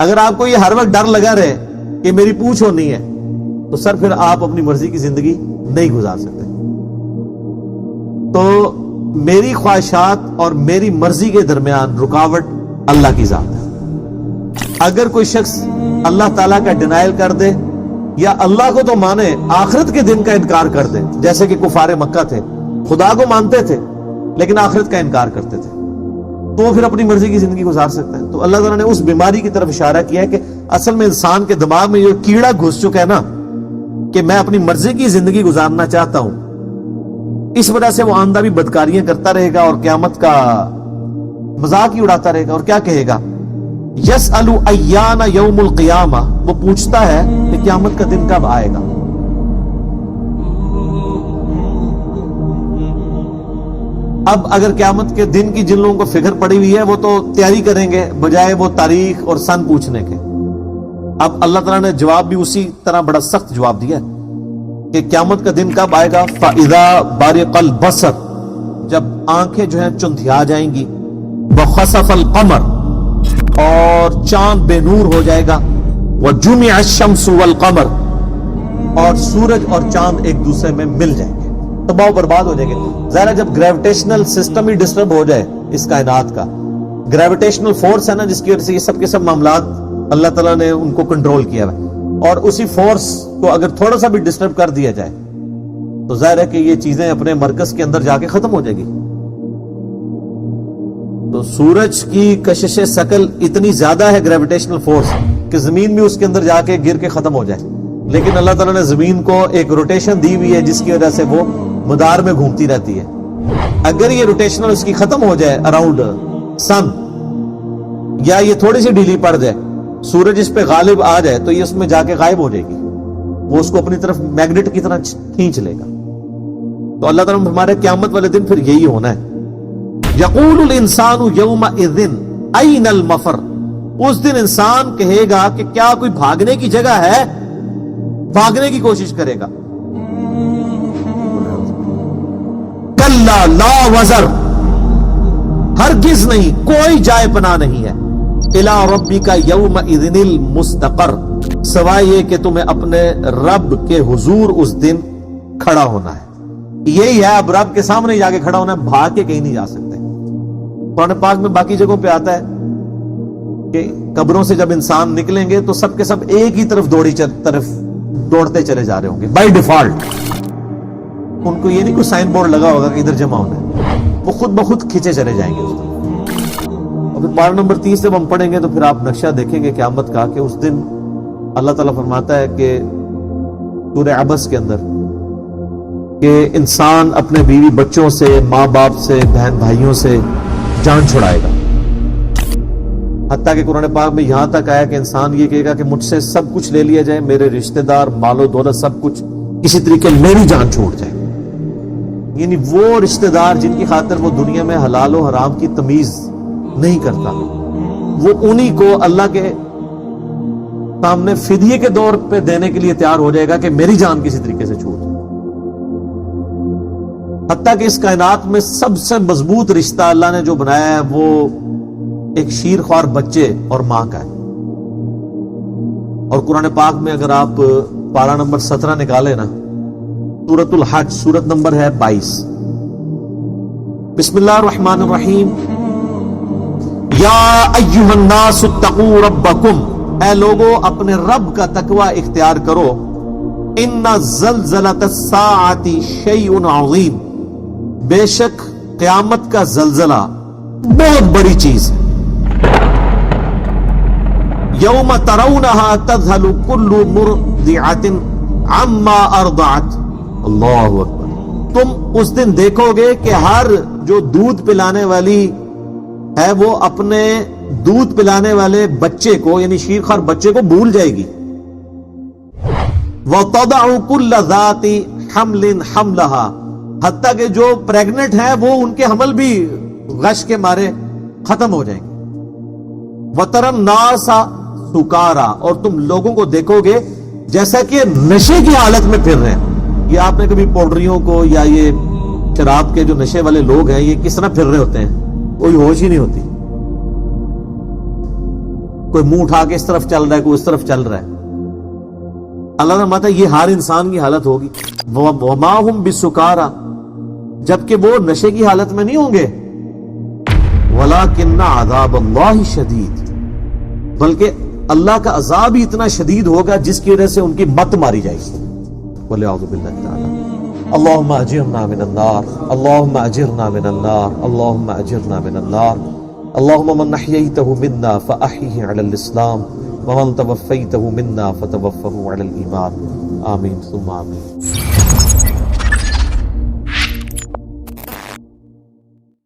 اگر آپ کو یہ ہر وقت ڈر لگا رہے کہ میری پوچھ ہونی ہے تو سر پھر آپ اپنی مرضی کی زندگی نہیں گزار سکتے. تو میری خواہشات اور میری مرضی کے درمیان رکاوٹ اللہ کی ذات ہے. اگر کوئی شخص اللہ تعالیٰ کا ڈینائل کر دے یا اللہ کو تو مانے آخرت کے دن کا انکار کر دے، جیسے کہ کفار مکہ تھے، خدا کو مانتے تھے لیکن آخرت کا انکار کرتے تھے، تو وہ پھر اپنی مرضی کی زندگی گزار سکتا ہے. تو اللہ تعالیٰ نے اس بیماری کی طرف اشارہ کیا ہے کہ اصل میں انسان کے دماغ میں یہ کیڑا گھس چکا ہے نا کہ میں اپنی مرضی کی زندگی گزارنا چاہتا ہوں، اس وجہ سے وہ آندہ بھی بدکاریاں کرتا رہے گا اور قیامت کا مذاق ہی اڑاتا رہے گا. اور کیا کہے گا؟ یسأل ایان یوم القیامہ، وہ پوچھتا ہے کہ قیامت کا دن کب آئے گا. اب اگر قیامت کے دن کی جن لوگوں کو فکر پڑی ہوئی ہے وہ تو تیاری کریں گے بجائے وہ تاریخ اور سن پوچھنے کے. اب اللہ تعالیٰ نے جواب بھی اسی طرح بڑا سخت جواب دیا کہ قیامت کا دن کب آئے گا. فَإِذَا بَرِقَ الْبَصَرُ، جب آنکھیں جو ہیں چندھیا جائیں گی، وَخَسَفَ الْقَمَرُ، اور چاند بے نور ہو جائے گا، وَجُمِعَ الشَّمْسُ وَالْقَمَرُ، اور سورج اور چاند ایک دوسرے میں مل جائیں گے، تباہ و برباد ہو جائے گے. ظاہر ہے جب گریویٹیشنل سسٹم ہی ڈسٹرب ہو جائے اس کائنات کا، گریویٹیشنل فورس ہے نا جس کی وجہ سے یہ سب کے سب معاملات اللہ تعالیٰ نے ان کو کنٹرول کیا ہے، اور اسی فورس کو اگر تھوڑا سا بھی ڈسٹرب کر دیا جائے تو ظاہر ہے کہ یہ چیزیں اپنے مرکز کے اندر جا کے ختم ہو جائے گی. تو سورج کی کشش ثقل اتنی زیادہ ہے گریویٹیشنل فورس کہ زمین بھی اس کے اندر جا کے گر کے ختم ہو جائے، لیکن اللہ تعالیٰ نے زمین کو ایک روٹیشن دی ہوئی ہے جس کی وجہ سے وہ مدار میں گھومتی رہتی ہے. اگر یہ روٹیشنل اس کی ختم ہو جائے اراؤنڈ سن، یا یہ تھوڑی سی ڈھیلی پڑ جائے، سورج اس پہ غالب آ جائے تو یہ اس میں جا کے غائب ہو جائے گی، وہ اس کو اپنی طرف میگنیٹ کی طرح کھینچ لے گا. تو اللہ تعالیٰ ہمارے قیامت والے دن پھر یہی ہونا ہے. یقول الانسان یومئذ این المفر، اس دن انسان کہے گا کہ کیا کوئی بھاگنے کی جگہ ہے، بھاگنے کی کوشش کرے گا. کلا لا وزر، ہرگز نہیں، کوئی جائے پناہ نہیں ہے. الی ربک یومئذ المستقر، سوائے یہ کہ تمہیں اپنے رب کے حضور اس دن کھڑا ہونا ہے. یہی ہے، اب رب کے سامنے جا کے کھڑا ہونا ہے، بھاگ کے کہیں نہیں جا سکتے. قرآن پاک میں باقی جگہوں پہ آتا ہے کہ قبروں سے جب انسان نکلیں گے تو سب کے سب ایک ہی طرف دوڑتے چلے جا رہے ہوں گے بائی ڈیفالٹ. ان کو یہ نہیں کوئی سائن بورڈ لگا ہوگا کہ ادھر جمع ہونا ہے، وہ خود بخود کھینچے چلے جائیں گے اس طرف. اور پھر پارہ نمبر 30 سے ہم پڑھیں گے تو پھر آپ نقشہ دیکھیں گے قیامت کا کہ اس دن اللہ تعالیٰ فرماتا ہے کہ سورہ عبس کے اندر کہ انسان اپنے بیوی بچوں سے، ماں باپ سے، بہن بھائیوں سے جان چھڑائے گا. حتیٰ کہ قرآن پاک میں یہاں تک آیا کہ انسان یہ کہے گا کہ مجھ سے سب کچھ لے لیا جائے، میرے رشتہ دار، مال و دولت، سب کچھ، کسی طریقے میری جان چھوٹ جائے. یعنی وہ رشتہ دار جن کی خاطر وہ دنیا میں حلال و حرام کی تمیز نہیں کرتا، وہ انہی کو اللہ کے سامنے فدیے کے دور پہ دینے کے لیے تیار ہو جائے گا کہ میری جان کسی طریقے سے چھوٹ جائے. حتیٰ کہ اس کائنات میں سب سے مضبوط رشتہ اللہ نے جو بنایا ہے وہ ایک شیر خوار بچے اور ماں کا ہے. اور قرآن پاک میں اگر آپ پارہ نمبر 17 نکالے نا، سورۃ الحج، سورت نمبر ہے 22. بسم اللہ الرحمن الرحیم. یا ایھا الناس اتقوا ربکم، اے لوگو اپنے رب کا تقوی اختیار کرو. ان زلزلۃ الساعۃ شیء عظیم، بے شک قیامت کا زلزلہ بہت بڑی چیز ہے. یوم ترونها تذہل کل مرضعۃ عما ارضعت. اللہ اکبر. تم اس دن دیکھو گے کہ ہر جو دودھ پلانے والی ہے وہ اپنے دودھ پلانے والے بچے کو، یعنی شیرخوار بچے کو بھول جائے گی. وَتَضَعُ كُلَّ ذَاتِ حَمْلٍ حَمْلَهَا، حتیٰ کہ جو پریگننٹ ہیں وہ ان کے حمل بھی غش کے مارے ختم ہو جائیں گے. وَتَرَى النَّاسَ سُكَارَى، اور تم لوگوں کو دیکھو گے جیسا کہ نشے کی حالت میں پھر رہے ہیں. یہ آپ نے کبھی پاؤڈریوں کو یا یہ شراب کے جو نشے والے لوگ ہیں یہ کس طرح پھر رہے ہوتے ہیں، کوئی ہوش ہی نہیں ہوتی. کوئی منہ اٹھا کے اس طرف چل رہا ہے، کوئی اس طرف چل رہا ہے. اللہ نے ماتا یہ ہر انسان کی حالت ہوگی. وما ہم بسکارا، جبکہ وہ نشے کی حالت میں نہیں ہوں گے. ولکن عذاب اللہ شدید، بلکہ اللہ کا عذاب ہی اتنا شدید ہوگا جس کی وجہ سے ان کی مت ماری جائے گی. والعیاذ باللہ تعالی. اللہم اجرنا من النار، اللہم اجرنا من النار، اللہم اجرنا من النار. اللہم من احییتہ منا فاحیہ علی الاسلام ومن توفیتہ منا فتوفہ علی الایمان. آمین ثم آمین.